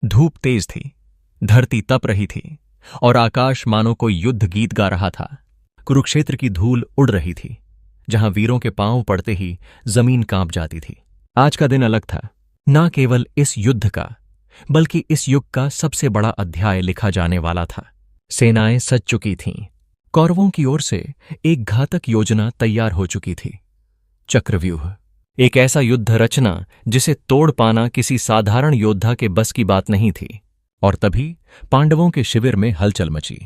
धूप तेज थी, धरती तप रही थी और आकाश मानो कोई युद्ध गीत गा रहा था। कुरुक्षेत्र की धूल उड़ रही थी, जहां वीरों के पांव पड़ते ही जमीन कांप जाती थी। आज का दिन अलग था, ना केवल इस युद्ध का, बल्कि इस युग का सबसे बड़ा अध्याय लिखा जाने वाला था। सेनाएं सज चुकी थीं। कौरवों की ओर से एक घातक योजना तैयार हो चुकी थी। चक्रव्यूह, एक ऐसा युद्ध रचना जिसे तोड़ पाना किसी साधारण योद्धा के बस की बात नहीं थी। और तभी पांडवों के शिविर में हलचल मची।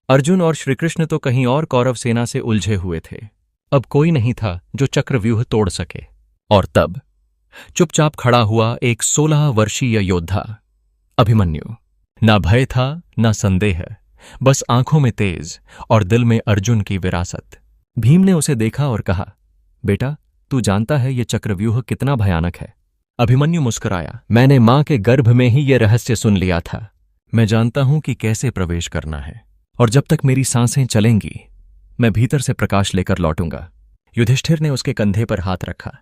अर्जुन और श्रीकृष्ण तो कहीं और कौरव सेना से उलझे हुए थे। अब कोई नहीं था जो चक्रव्यूह तोड़ सके। और तब चुपचाप खड़ा हुआ एक 16 वर्षीय योद्धा, अभिमन्यु। ना भय था, ना संदेह, बस आंखों में तेज और दिल में अर्जुन की विरासत। भीम ने उसे देखा और कहा, बेटा, तू जानता है ये चक्रव्यूह कितना भयानक है? अभिमन्यु मुस्कुराया, मैंने मां के गर्भ में ही ये रहस्य सुन लिया था। मैं जानता हूं कि कैसे प्रवेश करना है, और जब तक मेरी सांसें चलेंगी मैं भीतर से प्रकाश लेकर लौटूंगा। युधिष्ठिर ने उसके कंधे पर हाथ रखा।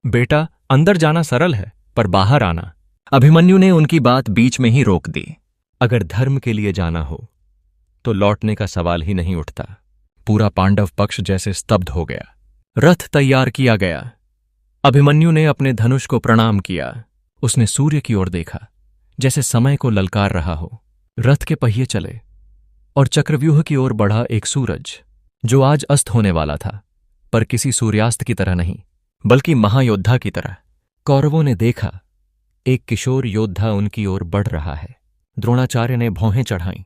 बेटा, अंदर जाना सरल है, पर बाहर आना। अभिमन्यु ने उनकी बात बीच में ही रोक दी। अगर धर्म के लिए जाना हो तो लौटने का सवाल ही नहीं उठता। पूरा पांडव पक्ष जैसे स्तब्ध हो गया। रथ तैयार किया गया। अभिमन्यु ने अपने धनुष को प्रणाम किया। उसने सूर्य की ओर देखा, जैसे समय को ललकार रहा हो। रथ के पहिए चले और चक्रव्यूह की ओर बढ़ा एक सूरज, जो आज अस्त होने वाला था, पर किसी सूर्यास्त की तरह नहीं, बल्कि महायोद्धा की तरह। कौरवों ने देखा, एक किशोर योद्धा उनकी ओर बढ़ रहा है। द्रोणाचार्य ने भौहें चढ़ाईं।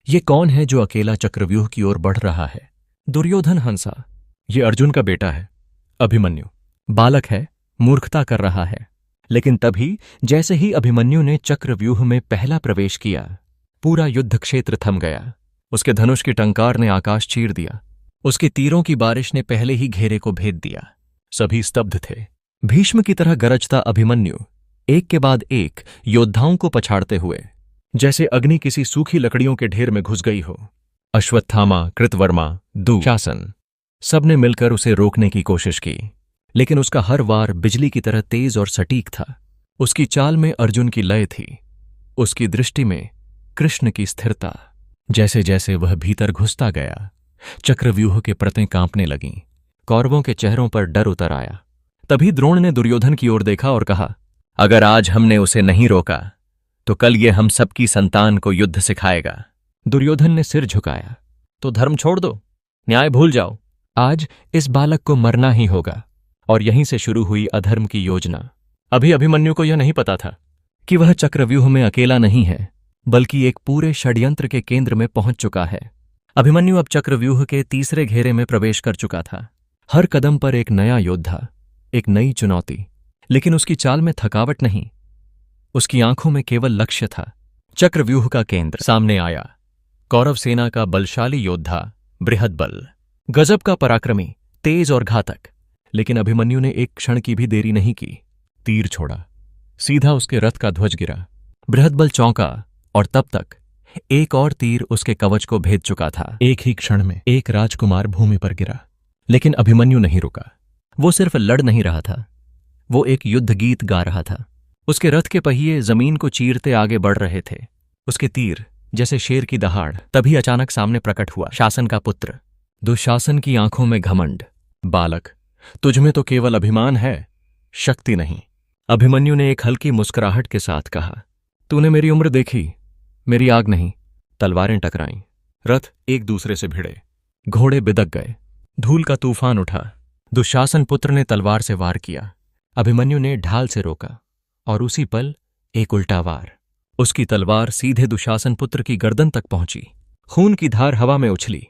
ये कौन है जो अकेला चक्रव्यूह की ओर बढ़ रहा है? दुर्योधन हंसा। ये अर्जुन का बेटा है, अभिमन्यु। बालक है, मूर्खता कर रहा है। लेकिन तभी जैसे ही अभिमन्यु ने चक्रव्यूह में पहला प्रवेश किया, पूरा युद्ध क्षेत्र थम गया। उसके धनुष की टंकार ने आकाश चीर दिया। उसके तीरों की बारिश ने पहले ही घेरे को भेद दिया। सभी स्तब्ध थे। भीष्म की तरह गरजता अभिमन्यु एक के बाद एक योद्धाओं को पछाड़ते हुए, जैसे अग्नि किसी सूखी लकड़ियों के ढेर में घुस गई हो। अश्वत्थामा, कृतवर्मा, दुशासन, सबने मिलकर उसे रोकने की कोशिश की, लेकिन उसका हर वार बिजली की तरह तेज और सटीक था। उसकी चाल में अर्जुन की लय थी, उसकी दृष्टि में कृष्ण की स्थिरता। जैसे जैसे वह भीतर घुसता गया, चक्रव्यूह के परतें कांपने लगीं। कौरवों के चेहरों पर डर उतर आया। तभी द्रोण ने दुर्योधन की ओर देखा और कहा, अगर आज हमने उसे नहीं रोका तो कल ये हम सबकी संतान को युद्ध सिखाएगा। दुर्योधन ने सिर झुकाया। तो धर्म छोड़ दो, न्याय भूल जाओ। आज इस बालक को मरना ही होगा। और यहीं से शुरू हुई अधर्म की योजना। अभी अभिमन्यु को यह नहीं पता था कि वह चक्रव्यूह में अकेला नहीं है, बल्कि एक पूरे षड्यंत्र के केंद्र में पहुंच चुका है। अभिमन्यु अब चक्रव्यूह के तीसरे घेरे में प्रवेश कर चुका था। हर कदम पर एक नया योद्धा, एक नई चुनौती। लेकिन उसकी चाल में थकावट नहीं, उसकी आंखों में केवल लक्ष्य था। चक्रव्यूह का केंद्र सामने आया। कौरव सेना का बलशाली योद्धा, बृहद्बल, गजब का पराक्रमी, तेज और घातक। लेकिन अभिमन्यु ने एक क्षण की भी देरी नहीं की। तीर छोड़ा, सीधा उसके रथ का ध्वज गिरा। बृहद्बल चौंका, और तब तक एक और तीर उसके कवच को भेद चुका था। एक ही क्षण में एक राजकुमार भूमि पर गिरा। लेकिन अभिमन्यु नहीं रुका। वो सिर्फ लड़ नहीं रहा था, वो एक युद्ध गीत गा रहा था। उसके रथ के पहिए जमीन को चीरते आगे बढ़ रहे थे, उसके तीर जैसे शेर की दहाड़। तभी अचानक सामने प्रकट हुआ शासन का पुत्र। दुशासन की आंखों में घमंड। बालक, तुझमें तो केवल अभिमान है, शक्ति नहीं। अभिमन्यु ने एक हल्की मुस्कुराहट के साथ कहा, तूने मेरी उम्र देखी, मेरी आग नहीं। तलवारें टकराईं, रथ एक दूसरे से भिड़े, घोड़े बिदक गए, धूल का तूफान उठा। दुशासन पुत्र ने तलवार से वार किया। अभिमन्यु ने ढाल से रोका, और उसी पल एक उल्टा वार। उसकी तलवार सीधे दुशासन पुत्र की गर्दन तक पहुंची। खून की धार हवा में उछली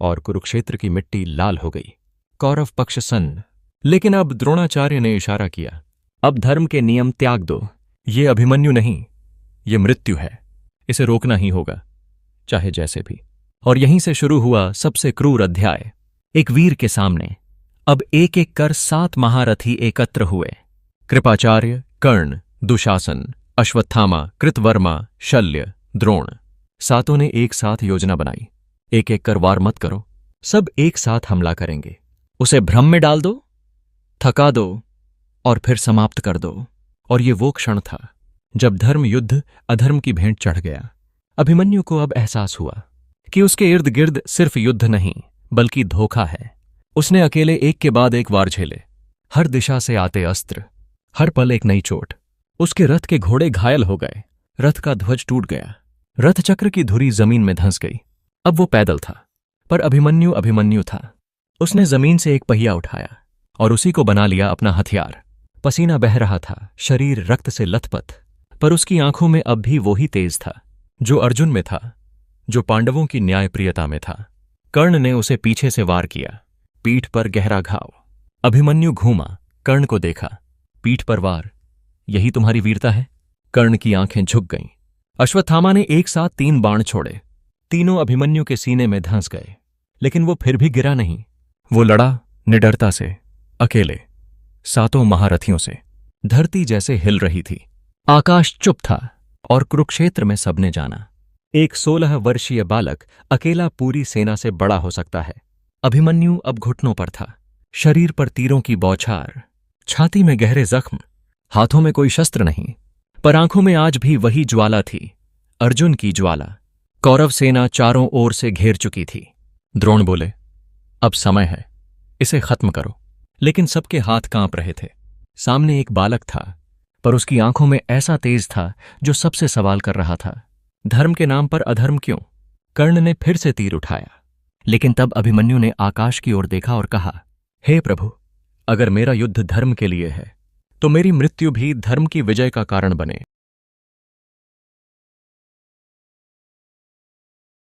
और कुरुक्षेत्र की मिट्टी लाल हो गई। कौरव पक्ष सन्न। लेकिन अब द्रोणाचार्य ने इशारा किया, अब धर्म के नियम त्याग दो। ये अभिमन्यु नहीं, ये मृत्यु है। इसे रोकना ही होगा, चाहे जैसे भी। और यहीं से शुरू हुआ सबसे क्रूर अध्याय। एक वीर के सामने अब एक एक कर 7 महारथी एकत्र हुए। कृपाचार्य, कर्ण, दुशासन, अश्वत्थामा, कृतवर्मा, शल्य, द्रोण। सातों ने एक साथ योजना बनाई। एक एक कर वार मत करो, सब एक साथ हमला करेंगे। उसे भ्रम में डाल दो, थका दो और फिर समाप्त कर दो। और ये वो क्षण था जब धर्म युद्ध अधर्म की भेंट चढ़ गया, अभिमन्यु को अब एहसास हुआ कि उसके इर्द गिर्द सिर्फ युद्ध नहीं बल्कि धोखा है। उसने अकेले एक के बाद एक वार झेले, हर दिशा से आते अस्त्र, हर पल एक नई चोट। उसके रथ के घोड़े घायल हो गए, रथ का ध्वज टूट गया, रथ चक्र की धुरी जमीन में धंस गई। अब वो पैदल था, पर अभिमन्यु अभिमन्यु था। उसने जमीन से एक पहिया उठाया और उसी को बना लिया अपना हथियार। पसीना बह रहा था, शरीर रक्त से लथपथ, पर उसकी आंखों में अब भी वही तेज था जो अर्जुन में था, जो पांडवों की न्यायप्रियता में था। कर्ण ने उसे पीछे से वार किया, पीठ पर गहरा घाव। अभिमन्यु घूमा, कर्ण को देखा, पीठ पर वार, यही तुम्हारी वीरता है? कर्ण की आंखें झुक गईं। अश्वत्थामा ने एक साथ 3 बाण छोड़े, तीनों अभिमन्यु के सीने में धंस गए, लेकिन वो फिर भी गिरा नहीं। वो लड़ा निडरता से, अकेले, 7 महारथियों से। धरती जैसे हिल रही थी, आकाश चुप था और कुरुक्षेत्र में सबने जाना, एक 16 वर्षीय बालक अकेला पूरी सेना से बड़ा हो सकता है। अभिमन्यु अब घुटनों पर था, शरीर पर तीरों की बौछार, छाती में गहरे जख्म, हाथों में कोई शस्त्र नहीं, पर आंखों में आज भी वही ज्वाला थी, अर्जुन की ज्वाला। कौरव सेना चारों ओर से घेर चुकी थी। द्रोण बोले, अब समय है, इसे खत्म करो। लेकिन सबके हाथ कांप रहे थे। सामने एक बालक था, पर उसकी आंखों में ऐसा तेज था जो सबसे सवाल कर रहा था, धर्म के नाम पर अधर्म क्यों? कर्ण ने फिर से तीर उठाया, लेकिन तब अभिमन्यु ने आकाश की ओर देखा और कहा, हे प्रभु, अगर मेरा युद्ध धर्म के लिए है तो मेरी मृत्यु भी धर्म की विजय का कारण बने।